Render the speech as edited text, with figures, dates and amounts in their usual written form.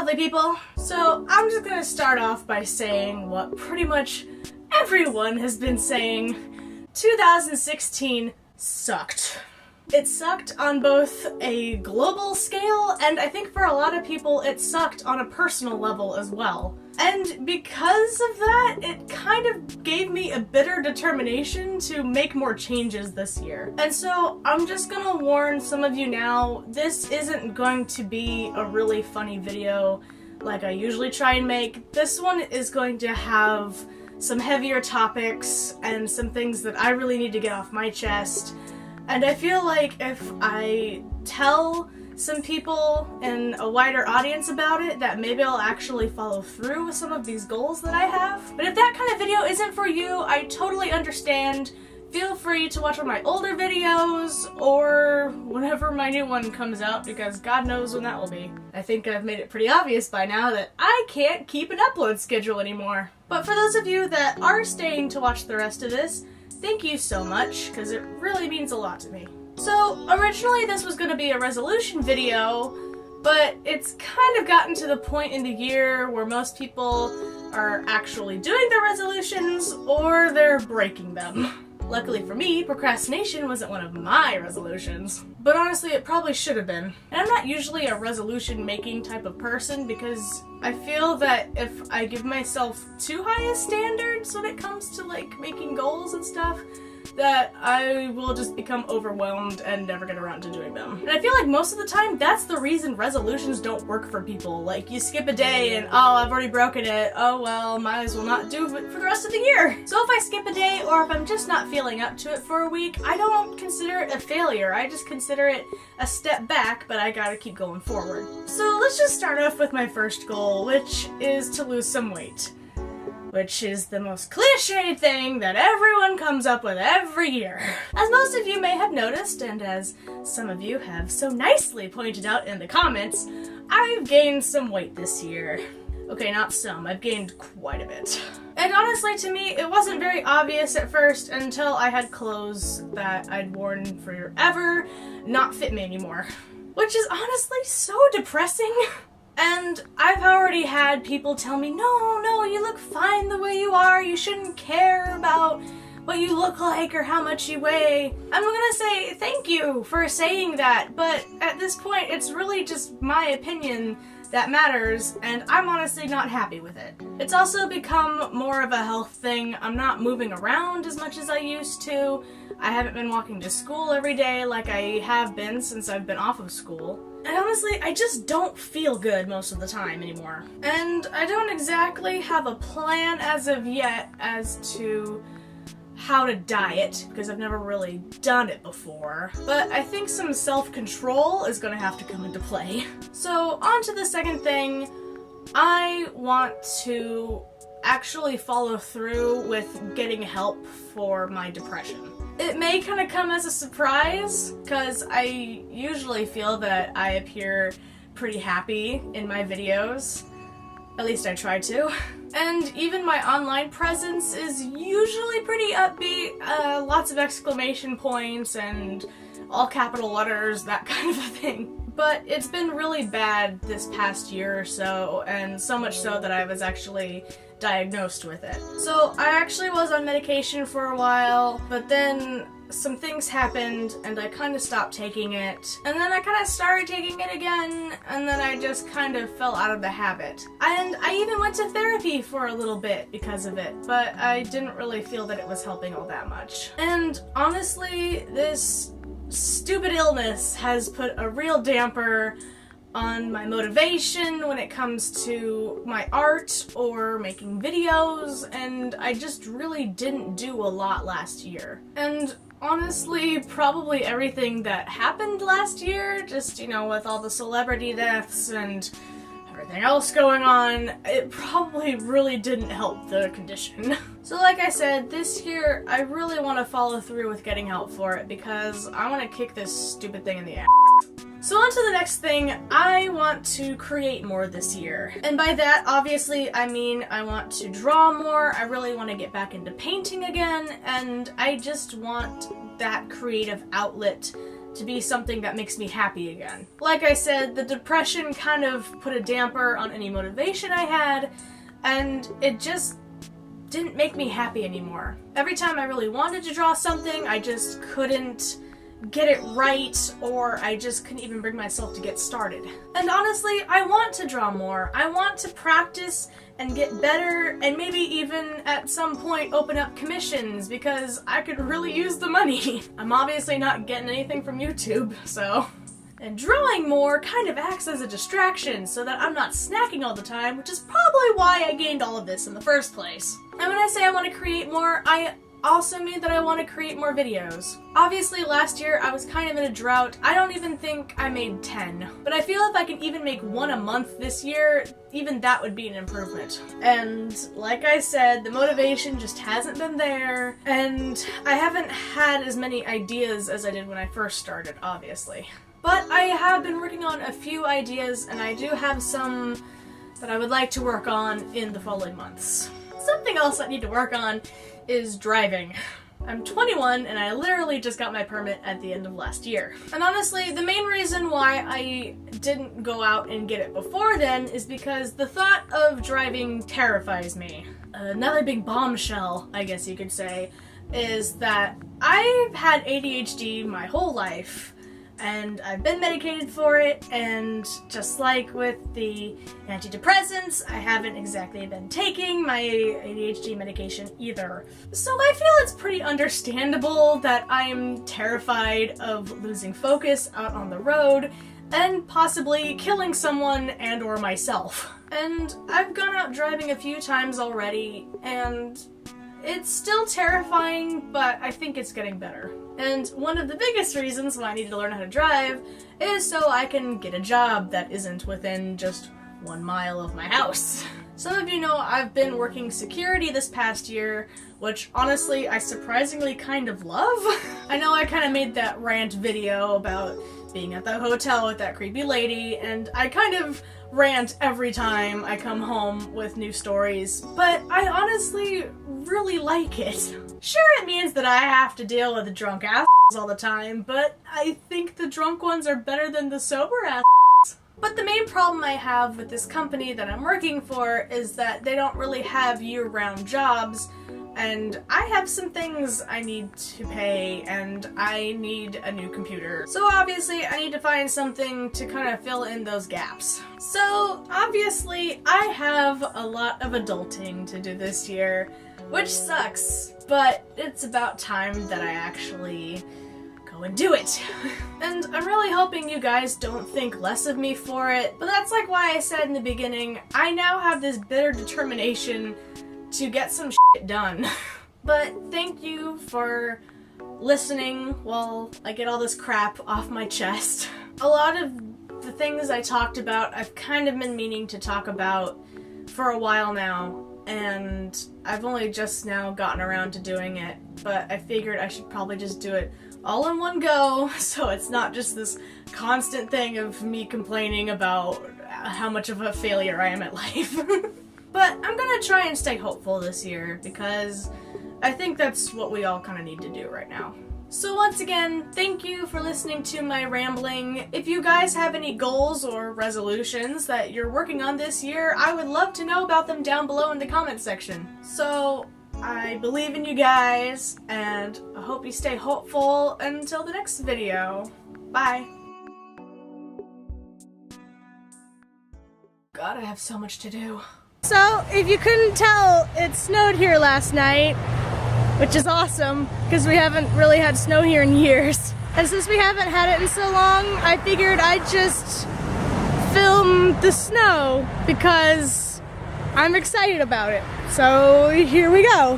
lovely people. So I'm just gonna start off by saying what pretty much everyone has been saying. 2016 sucked. It sucked on both a global scale, and I think for a lot of people it sucked on a personal level as well. And because of that, it kind of gave me a bitter determination to make more changes this year. And so I'm just gonna warn some of you now, this isn't going to be a really funny video like I usually try and make. This one is going to have some heavier topics and some things that I really need to get off my chest. And I feel like if I tell some people in a wider audience about it, that maybe I'll actually follow through with some of these goals that I have. But if that kind of video isn't for you, I totally understand. Feel free to watch one of my older videos, or whenever my new one comes out, because God knows when that will be. I think I've made it pretty obvious by now that I can't keep an upload schedule anymore. But for those of you that are staying to watch the rest of this, thank you so much, because it really means a lot to me. So, originally this was going to be a resolution video, but it's kind of gotten to the point in the year where most people are actually doing their resolutions, or they're breaking them. Luckily for me, procrastination wasn't one of my resolutions. But honestly, it probably should have been. And I'm not usually a resolution-making type of person because I feel that if I give myself too high a standards when it comes to like making goals and stuff, that I will just become overwhelmed and never get around to doing them. And I feel like most of the time, that's the reason resolutions don't work for people. Like, you skip a day and, oh, I've already broken it. Oh, well, might as well not do it for the rest of the year. So if I skip a day, or if I'm just not feeling up to it for a week, I don't consider it a failure. I just consider it a step back, but I gotta keep going forward. So let's just start off with my first goal, which is to lose some weight. Which is the most cliched thing that everyone comes up with every year. As most of you may have noticed, and as some of you have so nicely pointed out in the comments, I've gained some weight this year. Okay, not some, I've gained quite a bit. And honestly, to me, it wasn't very obvious at first until I had clothes that I'd worn forever not fit me anymore. Which is honestly so depressing. And I've already had people tell me, no, you look fine the way you are, you shouldn't care about what you look like or how much you weigh. I'm gonna say thank you for saying that, but at this point it's really just my opinion that matters, and I'm honestly not happy with it. It's also become more of a health thing. I'm not moving around as much as I used to. I haven't been walking to school every day like I have been since I've been off of school. And honestly, I just don't feel good most of the time anymore. And I don't exactly have a plan as of yet as to how to diet, because I've never really done it before. But I think some self-control is gonna have to come into play. So on to the second thing, I want to actually follow through with getting help for my depression. It may kind of come as a surprise, because I usually feel that I appear pretty happy in my videos. At least I try to. And even my online presence is usually pretty upbeat, lots of exclamation points and all capital letters, that kind of a thing. But it's been really bad this past year or so, and so much so that I was actually diagnosed with it. So I actually was on medication for a while, but then some things happened and I kind of stopped taking it, and then I kind of started taking it again, and then I just kind of fell out of the habit. And I even went to therapy for a little bit because of it, but I didn't really feel that it was helping all that much. And honestly, this stupid illness has put a real damper on my motivation when it comes to my art or making videos, and I just really didn't do a lot last year. And honestly, probably everything that happened last year, just, you know, with all the celebrity deaths and everything else going on, it probably really didn't help the condition. So like I said, this year I really want to follow through with getting help for it because I want to kick this stupid thing in the ass. So on to the next thing, I want to create more this year. And by that, obviously, I mean I want to draw more, I really want to get back into painting again, and I just want that creative outlet to be something that makes me happy again. Like I said, the depression kind of put a damper on any motivation I had, and it just didn't make me happy anymore. Every time I really wanted to draw something, I just couldn't get it right, or I just couldn't even bring myself to get started. And honestly, I want to draw more. I want to practice and get better, and maybe even at some point open up commissions, because I could really use the money. I'm obviously not getting anything from YouTube, so... And drawing more kind of acts as a distraction so that I'm not snacking all the time, which is probably why I gained all of this in the first place. And when I say I want to create more, I also mean that I want to create more videos. Obviously last year I was kind of in a drought. I don't even think I made 10. But I feel if I can even make one a month this year, even that would be an improvement. And like I said, the motivation just hasn't been there, and I haven't had as many ideas as I did when I first started, obviously. But I have been working on a few ideas, and I do have some that I would like to work on in the following months. Something else I need to work on is driving. I'm 21 and I literally just got my permit at the end of last year. And honestly, the main reason why I didn't go out and get it before then is because the thought of driving terrifies me. Another big bombshell, I guess you could say, is that I've had ADHD my whole life, and I've been medicated for it, and just like with the antidepressants, I haven't exactly been taking my ADHD medication either. So I feel it's pretty understandable that I'm terrified of losing focus out on the road and possibly killing someone and or myself. And I've gone out driving a few times already, and it's still terrifying, but I think it's getting better. And one of the biggest reasons why I need to learn how to drive is so I can get a job that isn't within just 1 mile of my house. Some of you know I've been working security this past year, which honestly I surprisingly kind of love. I know I kind of made that rant video about being at the hotel with that creepy lady, and I kind of rant every time I come home with new stories, but I honestly really like it. Sure, it means that I have to deal with drunk assholes all the time, but I think the drunk ones are better than the sober assholes. But the main problem I have with this company that I'm working for is that they don't really have year-round jobs, and I have some things I need to pay, and I need a new computer. So obviously I need to find something to kind of fill in those gaps. So obviously I have a lot of adulting to do this year, which sucks, but it's about time that I actually go and do it. And I'm really hoping you guys don't think less of me for it, but that's like why I said in the beginning, I now have this bitter determination to get some shit done. But thank you for listening while I get all this crap off my chest. A lot of the things I talked about, I've kind of been meaning to talk about for a while now, and I've only just now gotten around to doing it, but I figured I should probably just do it all in one go, so it's not just this constant thing of me complaining about how much of a failure I am at life. But I'm gonna try and stay hopeful this year, because I think that's what we all kind of need to do right now. So once again, thank you for listening to my rambling. If you guys have any goals or resolutions that you're working on this year, I would love to know about them down below in the comments section. So I believe in you guys, and I hope you stay hopeful until the next video. Bye. God, I have so much to do. So, if you couldn't tell, it snowed here last night, which is awesome, because we haven't really had snow here in years. And since we haven't had it in so long, I figured I'd just film the snow, because I'm excited about it. So, here we go.